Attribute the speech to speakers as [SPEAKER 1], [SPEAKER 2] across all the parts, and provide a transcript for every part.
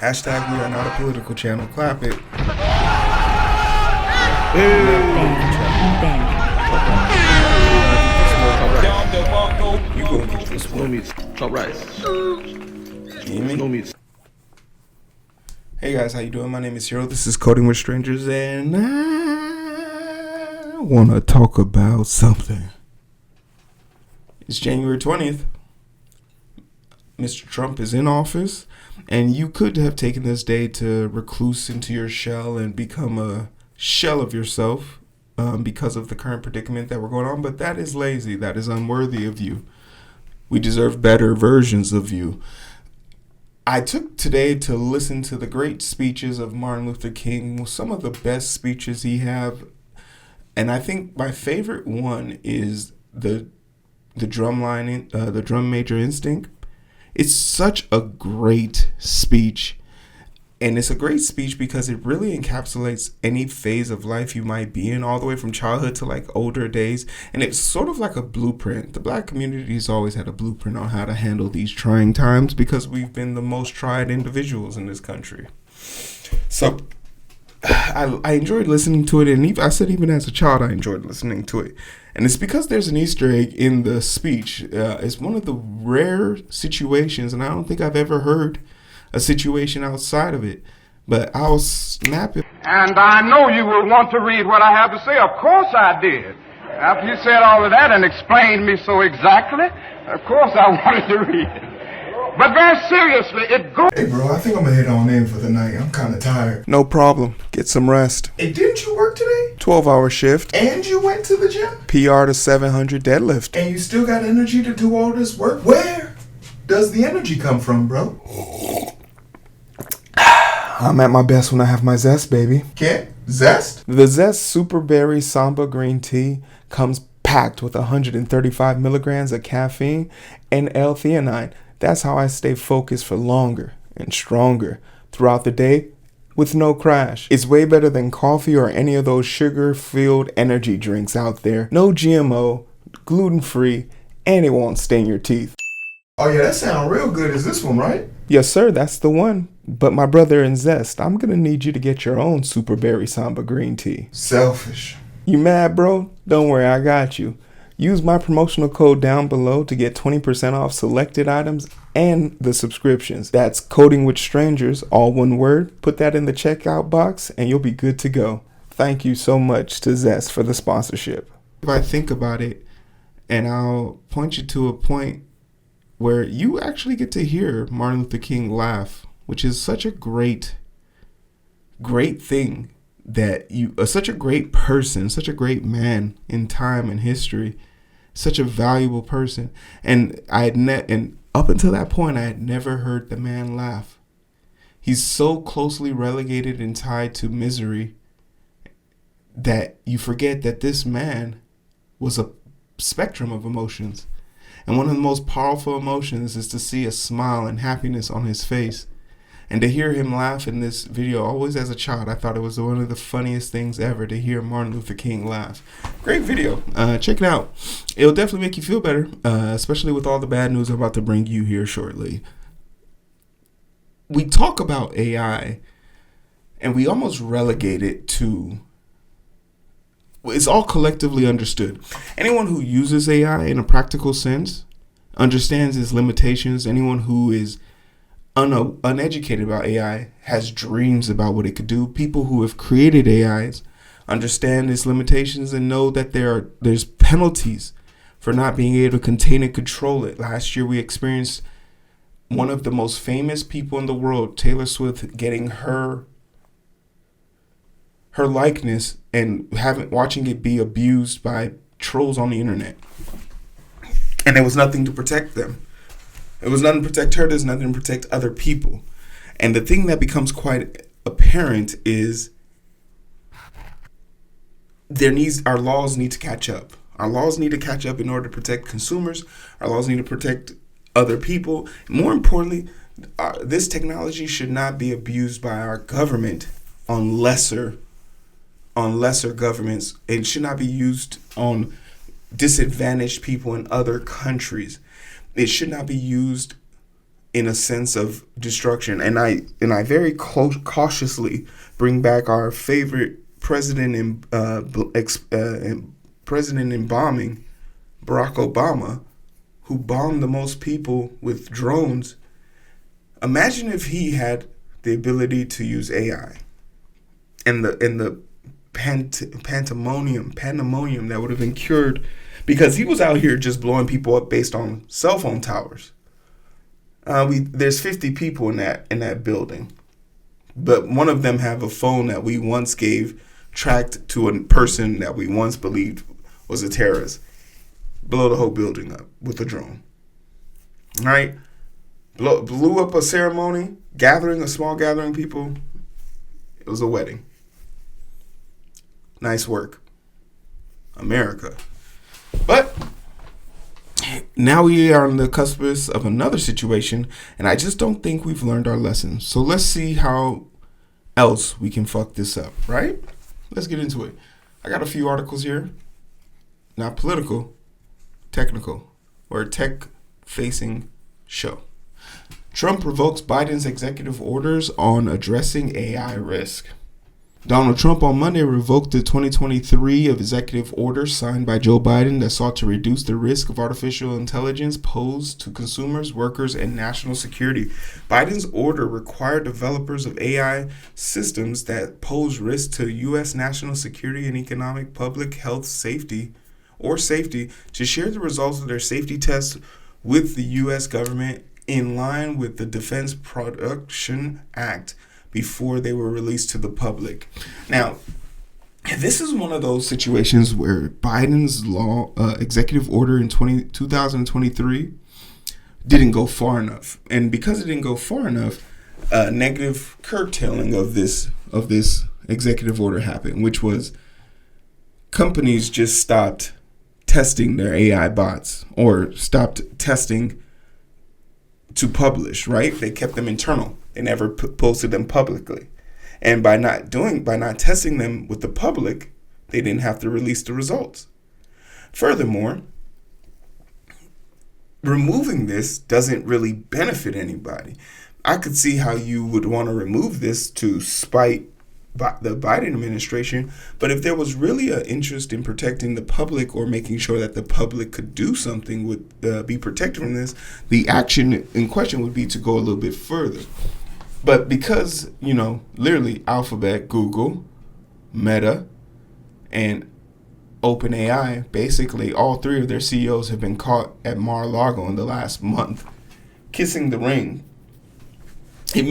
[SPEAKER 1] Hashtag we are not a political channel. Clap it. You gonna get this
[SPEAKER 2] No
[SPEAKER 1] one.
[SPEAKER 2] meats. Top rice.
[SPEAKER 1] Hear me?
[SPEAKER 2] No meats.
[SPEAKER 1] Hey guys, how you doing? My name is Hero. This is Coding with Strangers, and I want to talk about something. It's January 20th. Mr. Trump is in office, and you could have taken this day to recluse into your shell and become a shell of yourself because of the current predicament that we're going on, but that is lazy. That is unworthy of you. We deserve better versions of you. I took today to listen to the great speeches of Martin Luther King, some of the best speeches he have, and I think my favorite one is the drum major instinct. It's such a great speech, and it's a great speech because it really encapsulates any phase of life you might be in, all the way from childhood to like older days, and it's sort of like a blueprint. The black community has always had a blueprint on how to handle these trying times because we've been the most tried individuals in this country. So I enjoyed listening to it, and I said even as a child I enjoyed listening to it. And it's because there's an Easter egg in the speech. It's one of the rare situations, and I don't think I've ever heard a situation outside of it. But I'll snap it.
[SPEAKER 3] And I know you will want to read what I have to say. Of course I did. After you said all of that and explained me so exactly, of course I wanted to read it. But very seriously, it goes...
[SPEAKER 1] Hey bro, I think I'm gonna head on in for the night. I'm kind of tired. No problem. Get some rest. Hey, didn't you work today? 12-hour shift. And you went to the gym? PR to 700 deadlift. And you still got energy to do all this work? Where does the energy come from, bro? I'm at my best when I have my zest, baby. Can't? Zest? The Zest Super Berry Samba Green Tea comes packed with 135 milligrams of caffeine and L-theanine. That's how I stay focused for longer and stronger throughout the day with no crash. It's way better than coffee or any of those sugar-filled energy drinks out there. No GMO, gluten-free, and it won't stain your teeth. Oh yeah, that sounds real good. Is this one right? Yes, sir, that's the one. But my brother in Zest, I'm gonna need you to get your own Super Berry Samba Green Tea. Selfish. You mad, bro? Don't worry, I got you. Use my promotional code down below to get 20% off selected items and the subscriptions. That's Coding with Strangers, all one word. Put that in the checkout box and you'll be good to go. Thank you so much to Zest for the sponsorship. If I think about it, and I'll point you to a point where you actually get to hear Martin Luther King laugh, which is such a great thing that you are such a great person, such a great man in time and history, such a valuable person. And and up until that point, I had never heard the man laugh. He's so closely relegated and tied to misery that you forget that this man was a spectrum of emotions. And one of the most powerful emotions is to see a smile and happiness on his face. And to hear him laugh in this video, always as a child, I thought it was one of the funniest things ever to hear Martin Luther King laugh. Great video. Check it out. It'll definitely make you feel better, especially with all the bad news I'm about to bring you here shortly. We talk about AI, and we almost relegate it to... It's all collectively understood. Anyone who uses AI in a practical sense understands its limitations. Anyone who is uneducated about AI has dreams about what it could do. People who have created AIs understand its limitations and know that there's penalties for not being able to contain and control it. Last year we experienced one of the most famous people in the world, Taylor Swift, getting her likeness and watching it be abused by trolls on the internet. And there was nothing to protect them. There was nothing to protect her. There's nothing to protect other people. And the thing that becomes quite apparent is our laws need to catch up. Our laws need to catch up in order to protect consumers. Our laws need to protect other people. More importantly, this technology should not be abused by our government on lesser governments. It should not be used on disadvantaged people in other countries. It should not be used in a sense of destruction. And I very cautiously bring back our favorite president in president in bombing, Barack Obama, who bombed the most people with drones. Imagine if he had the ability to use AI and the pandemonium that would have incurred, because he was out here just blowing people up based on cell phone towers. There's 50 people in that building, but one of them have a phone that we once gave tracked to a person that we once believed was a terrorist. Blow the whole building up with a drone. All right, blew up a ceremony, a small gathering of people. It was a wedding. Nice work, America. But now we are on the cusp of another situation, and I just don't think we've learned our lesson. So let's see how else we can fuck this up, right? Let's get into it. I got a few articles here. Not political, technical, or tech-facing show. Trump revokes Biden's executive orders on addressing AI risk. Donald Trump on Monday revoked the 2023 executive order signed by Joe Biden that sought to reduce the risk of artificial intelligence posed to consumers, workers, and national security. Biden's order required developers of AI systems that pose risk to U.S. national security and economic public health safety to share the results of their safety tests with the U.S. government in line with the Defense Production Act before they were released to the public. Now, this is one of those situations where Biden's executive order in 2023 didn't go far enough. And because it didn't go far enough, negative curtailing of this executive order happened, which was companies just stopped testing their AI bots or stopped testing to publish, right? They kept them internal. They never posted them publicly. And by not testing them with the public, they didn't have to release the results. Furthermore, removing this doesn't really benefit anybody. I could see how you would want to remove this to spite the Biden administration, but if there was really an interest in protecting the public or making sure that the public could do something, would be protected from this, the action in question would be to go a little bit further. But because, literally Alphabet, Google, Meta, and OpenAI, basically all three of their CEOs have been caught at Mar-a-Lago in the last month kissing the ring, it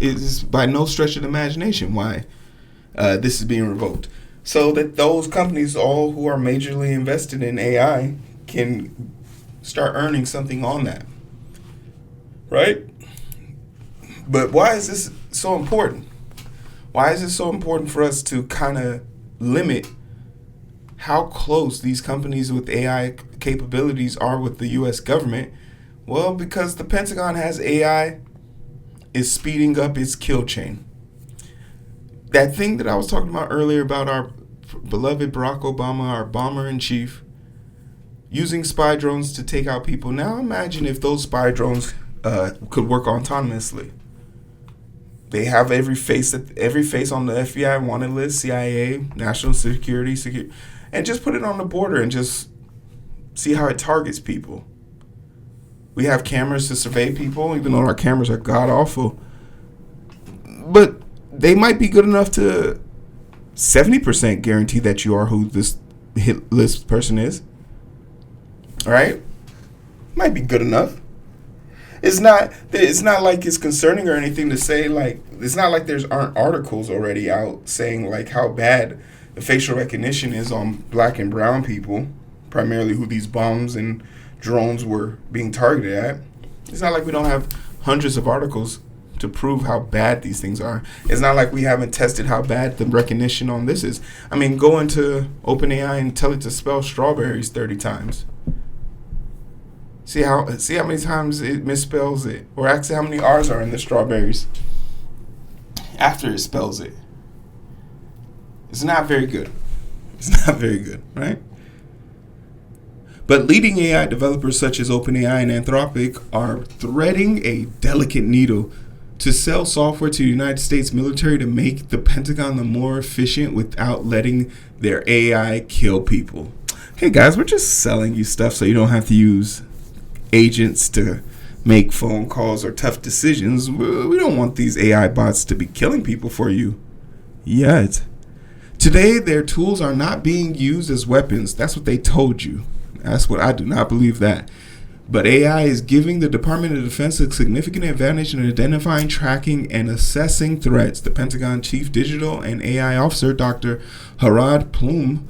[SPEAKER 1] is by no stretch of the imagination why this is being revoked. So that those companies, all who are majorly invested in AI, can start earning something on that. Right? But why is this so important? Why is it so important for us to kind of limit how close these companies with AI capabilities are with the U.S. government? Well, because the Pentagon has AI is speeding up its kill chain. That thing that I was talking about earlier about our beloved Barack Obama, our bomber-in-chief, using spy drones to take out people. Now imagine if those spy drones could work autonomously. They have every face on the FBI wanted list, CIA, national security, and just put it on the border and just see how it targets people. We have cameras to survey people, even though our cameras are god-awful. But they might be good enough to 70% guarantee that you are who this hit list person is. All right? Might be good enough. It's not like it's concerning or anything to say, like, it's not like aren't articles already out saying, like, how bad the facial recognition is on black and brown people, primarily who these bombs and drones were being targeted at. It's not like we don't have hundreds of articles to prove how bad these things are. It's not like we haven't tested how bad the recognition on this is. I mean, go into OpenAI and tell it to spell strawberries 30 times. See how many times it misspells it, or actually how many R's are in the strawberries after it spells it. It's not very good. It's not very good, right? But leading AI developers such as OpenAI and Anthropic are threading a delicate needle to sell software to the United States military to make the Pentagon the more efficient without letting their AI kill people. Hey guys, we're just selling you stuff so you don't have to use agents to make phone calls or tough decisions. We don't want these AI bots to be killing people for you yet. Today, their tools are not being used as weapons. That's what they told you. That's what I do not believe that. But AI is giving the Department of Defense a significant advantage in identifying, tracking, and assessing threats. The Pentagon Chief Digital and AI Officer, Dr. Harad Plum,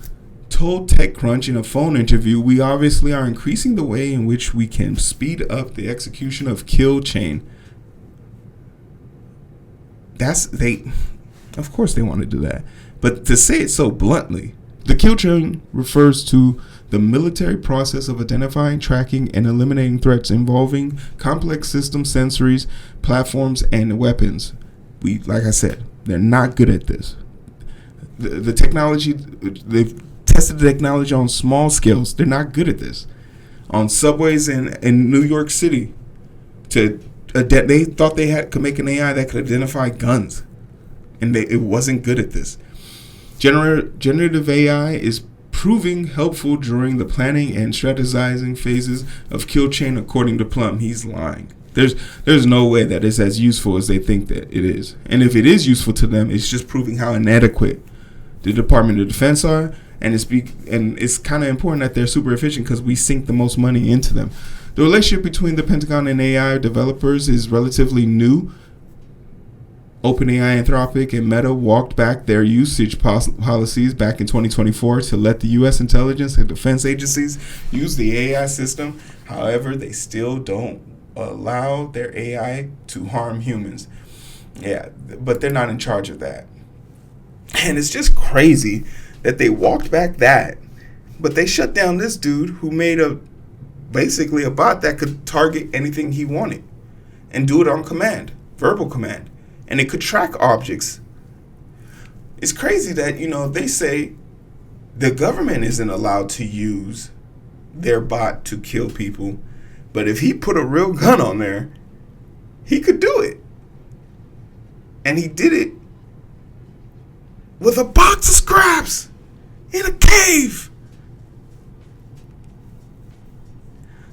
[SPEAKER 1] told TechCrunch in a phone interview, "We obviously are increasing the way in which we can speed up the execution of kill chain." Of course they want to do that. But to say it so bluntly, the kill chain refers to the military process of identifying, tracking, and eliminating threats involving complex systems, sensories, platforms, and weapons. Like I said, they're not good at this. The technology, they've tested the technology on small scales. They're not good at this. On subways in New York City, they thought could make an AI that could identify guns, and it wasn't good at this. Generative AI is proving helpful during the planning and strategizing phases of kill chain, according to Plum. He's lying. There's no way that it's as useful as they think that it is. And if it is useful to them, it's just proving how inadequate the Department of Defense are. And it's kind of important that they're super efficient because we sink the most money into them. The relationship between the Pentagon and AI developers is relatively new. OpenAI, Anthropic, and Meta walked back their usage policies back in 2024 to let the U.S. intelligence and defense agencies use the AI system. However, they still don't allow their AI to harm humans. Yeah, but they're not in charge of that. And it's just crazy that they walked back that, but they shut down this dude who made basically a bot that could target anything he wanted and do it on command, verbal command. And it could track objects. It's crazy that, they say the government isn't allowed to use their bot to kill people. But if he put a real gun on there, he could do it. And he did it with a box of scraps in a cave.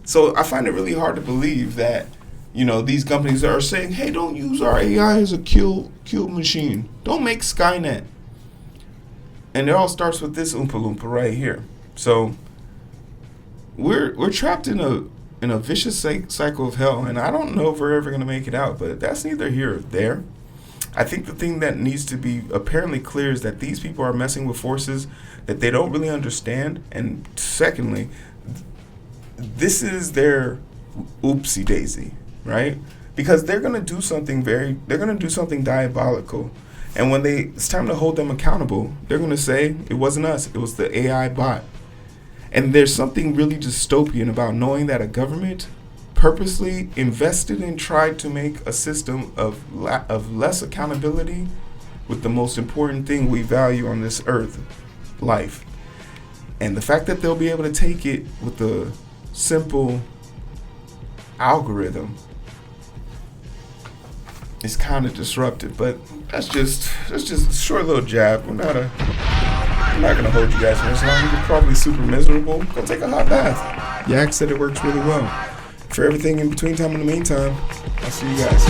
[SPEAKER 1] So I find it really hard to believe that these companies are saying, hey, don't use our AI as a kill machine. Don't make Skynet. And it all starts with this Oompa Loompa right here. So we're trapped in a vicious cycle of hell, and I don't know if we're ever going to make it out, but that's neither here or there. I think the thing that needs to be apparently clear is that these people are messing with forces that they don't really understand. And secondly, this is their oopsie daisy. Right? Because they're going to do something diabolical. And when it's time to hold them accountable, they're going to say, it wasn't us, it was the AI bot. And there's something really dystopian about knowing that a government purposely invested and tried to make a system of less accountability with the most important thing we value on this earth, life. And the fact that they'll be able to take it with a simple algorithm is kind of disruptive, but that's just a short little jab. I'm not gonna hold you guys for this long. You're probably super miserable. Go take a hot bath. Yak said it works really well. For everything in between time and the meantime, I'll see you guys.